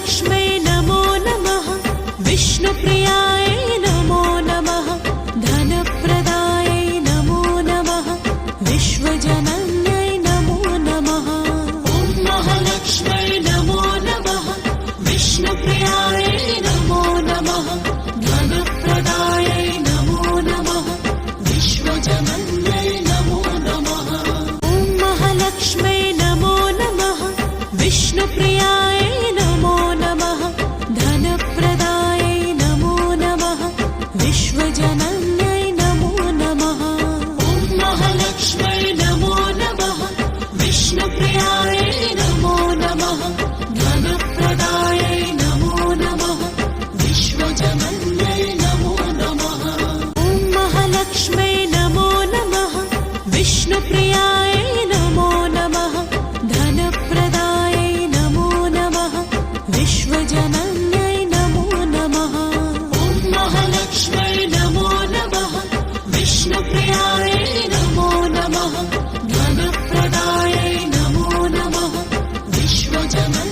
महालक्ष्मै नमो नमः विष्णुप्रियायै नमो नमः धनप्रदायै नमो नमः विश्वजनन्यै नमो नमः ॐ महालक्ष्मै नमो नमः विष्णुप्रियायै नमो नमः धनप्रदायै नमो नमः विश्वजनन्यै नमो नमः ॐ महालक्ष्मै नमो नमः विष्णुप्रियायै नमो नमः धनप्रदायै नमो नमः विश्वजनन्यै नमो नमः ॐ महालक्ष्मै नमो नमः विष्णुप्रियायै नमो नमः धनप्रदायै नमो नमः विश्वजनन्यै नमो नमः ॐ महालक्ष्मै नमो नमः विष्णुप्रियायै नमो नमः धनप्रदायै नमो नमः विश्वजनन्यै नमो नमः ॐ महालक्ष्मै नमो नमः विष्णुप्रियायै नमो नमः धनप्रदायै नमो नमः विश्वजनन्यै